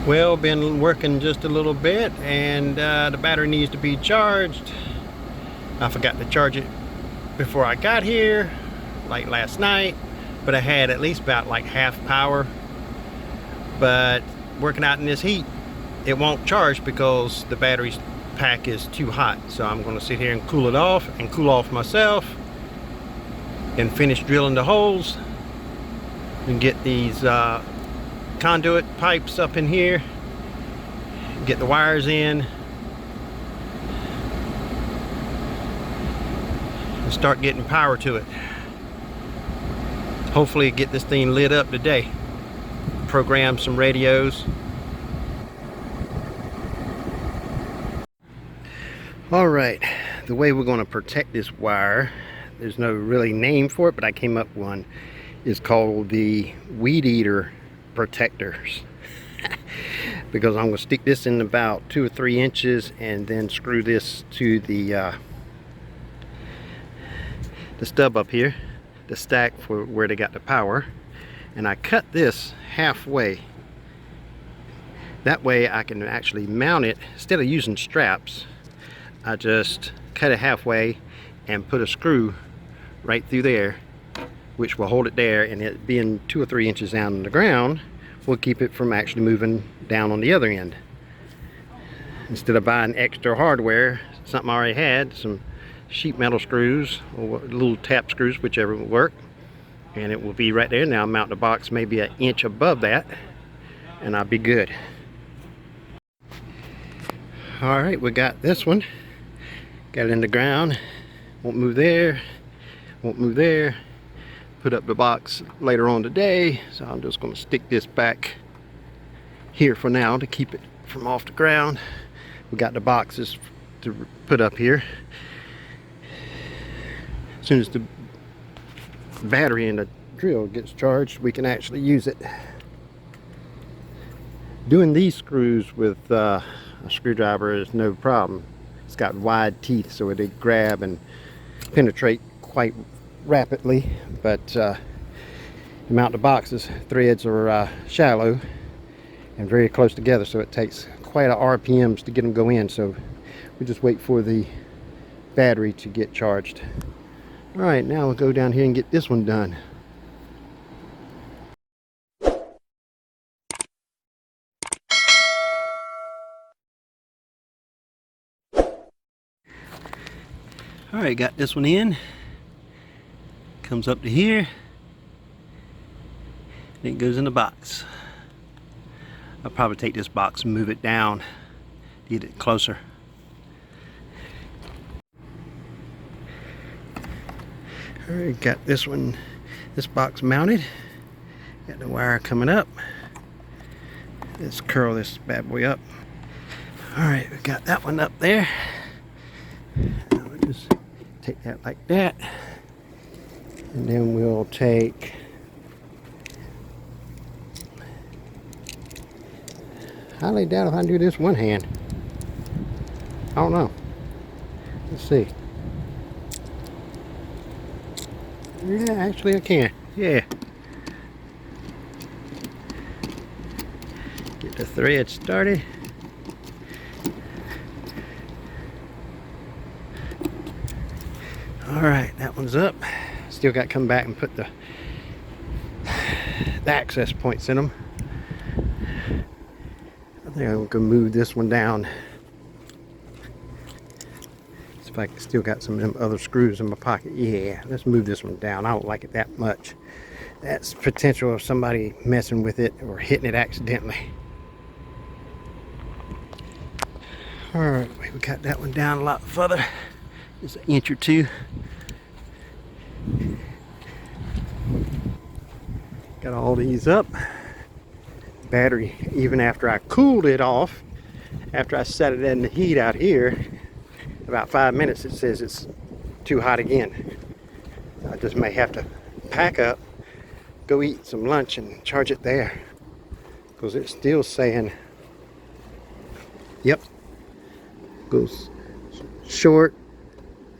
Well, been working just a little bit, and the battery needs to be charged. I forgot to charge it before I got here, like last night, but I had at least about like half power. But working out in this heat, it won't charge because the battery pack is too hot. So I'm going to sit here and cool it off and cool off myself and finish drilling the holes and get these conduit pipes up in here, get the wires in, and start getting power to it. Hopefully get this thing lit up today. Program some radios. All right, the way we're going to protect this wire, there's no really name for it, but I came up with one, is called the weed eater protectors. Because I'm going to stick this in about 2 or 3 inches and then screw this to the stub up here, the stack for where they got the power, and I cut this halfway. That way I can actually mount it instead of using straps. I just cut it halfway and put a screw right through there, which will hold it there, and it being 2 or 3 inches down on the ground will keep it from actually moving down on the other end. Instead of buying extra hardware, something I already had, some sheet metal screws or little tap screws, whichever will work, and it will be right there. Now I'll mount the box maybe an inch above that and I'll be good. All right, we got this one, got it in the ground, won't move there, won't move there. Put up the box later on today, so I'm just going to stick this back here for now to keep it from off the ground. We got the boxes to put up here. As soon as the battery in the drill gets charged, we can actually use it. Doing these screws with a screwdriver is no problem. It's got wide teeth, so they grab and penetrate quite rapidly, but you mount the boxes, threads are shallow and very close together, so it takes quite a RPMs to get them go in. So we just wait for the battery to get charged. All right, now we'll go down here and get this one done. All right, got this one in. Comes up to here, and it goes in the box. I'll probably take this box and move it down to get it closer. All right, got this one, this box mounted. Got the wire coming up. Let's curl this bad boy up. All right, we got that one up there. Now we'll just take that like that. And then we'll take highly doubt if I can do this one hand. I don't know. Let's see. Yeah, actually I can. Yeah. Get the thread started. All right, that one's up. Still got to come back and put the access points in them. I think I'm gonna move this one down. See if I still got some of them other screws in my pocket. Yeah, let's move this one down. I don't like it that much. That's potential of somebody messing with it or hitting it accidentally. All right, we got that one down a lot further. Just an inch or two. Got all these up. Battery, even after I cooled it off, after I set it in the heat out here, about 5 minutes it says it's too hot again. I just may have to pack up, go eat some lunch and charge it there, because it's still saying, yep, goes short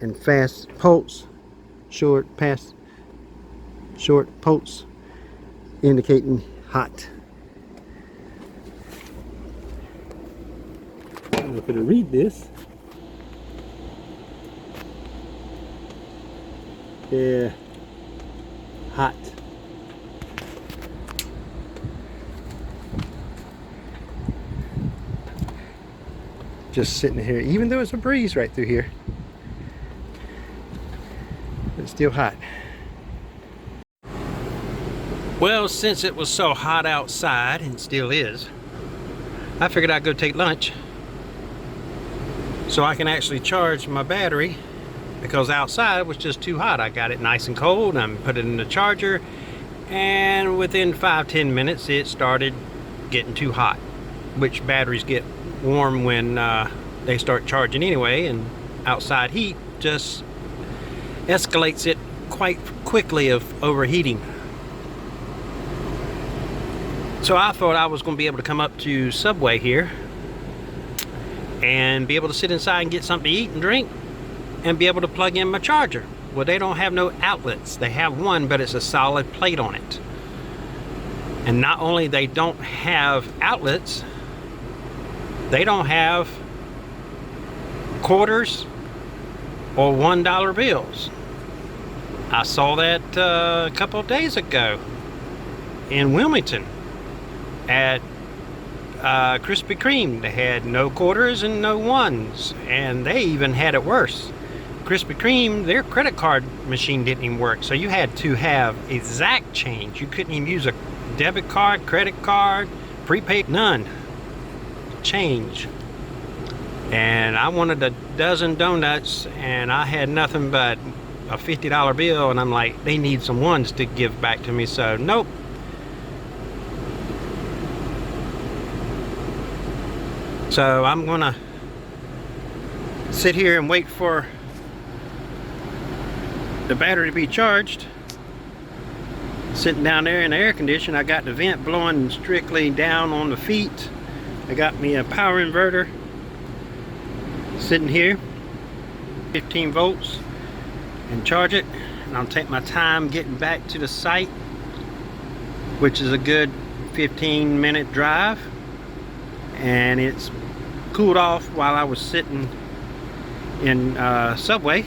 and fast pulse, short pulse, indicating hot. know if it'll read this. Yeah, hot. Just sitting here, even though it's a breeze right through here, it's still hot. Well, since it was so hot outside, and still is, I figured I'd go take lunch so I can actually charge my battery, because outside was just too hot. I got it nice and cold, and I put it in the charger, and within 5-10 minutes it started getting too hot, which batteries get warm when they start charging anyway, and outside heat just escalates it quite quickly of overheating. So I thought I was going to be able to come up to Subway here and be able to sit inside and get something to eat and drink and be able to plug in my charger. Well, they don't have no outlets. They have one, but it's a solid plate on it. And not only they don't have outlets, they don't have quarters or $1 bills. I saw that a couple of days ago in Wilmington at Krispy Kreme. They had no quarters and no ones, and they even had it worse. Krispy Kreme, their credit card machine didn't even work, so you had to have exact change. You couldn't even use a debit card, credit card, prepaid, none. Change. And I wanted a dozen donuts, and I had nothing but a $50 bill, and I'm like, they need some ones to give back to me, so nope. So I'm gonna sit here and wait for the battery to be charged. Sitting down there in the air conditioner, I got the vent blowing strictly down on the feet. I got me a power inverter sitting here, 15 volts, and charge it. And I'll take my time getting back to the site, which is a good 15-minute drive. And it's cooled off while I was sitting in Subway,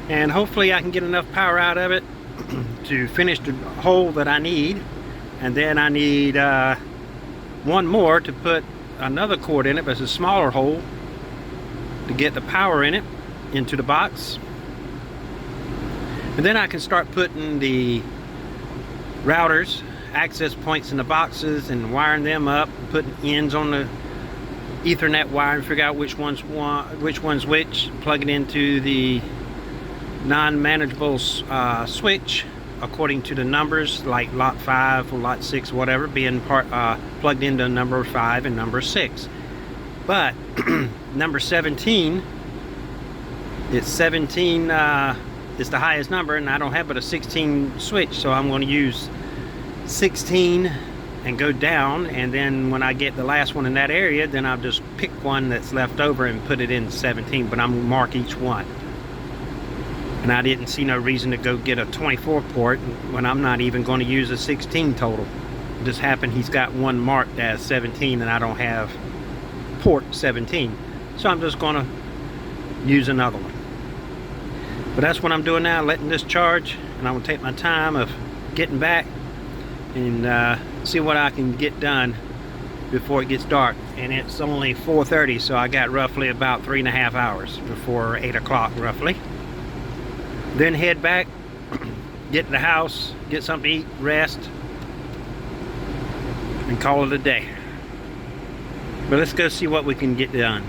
and hopefully I can get enough power out of it to finish the hole that I need. And then I need one more to put another cord in it, but it's a smaller hole, to get the power in it into the box. And then I can start putting the routers, access points in the boxes, and wiring them up, putting ends on the Ethernet wire and figure out which one's which, plug it into the non-manageable switch according to the numbers, like lot 5 or lot 6, whatever, being plugged into number 5 and number 6. But number 17, it's 17 is the highest number, and I don't have but a 16 switch, so I'm going to use 16 and go down, and then when I get the last one in that area, then I'll just pick one that's left over and put it in 17, but I'm gonna mark each one. And I didn't see no reason to go get a 24 port when I'm not even going to use a 16 total. It just happened he's got one marked as 17 and I don't have port 17, so I'm just gonna use another one. But that's what I'm doing now, letting this charge, and I'm gonna take my time of getting back and see what I can get done before it gets dark. And it's only 4:30, so I got roughly about 3.5 hours before 8 o'clock roughly. Then head back, get to the house, get something to eat, rest, and call it a day. But let's go see what we can get done.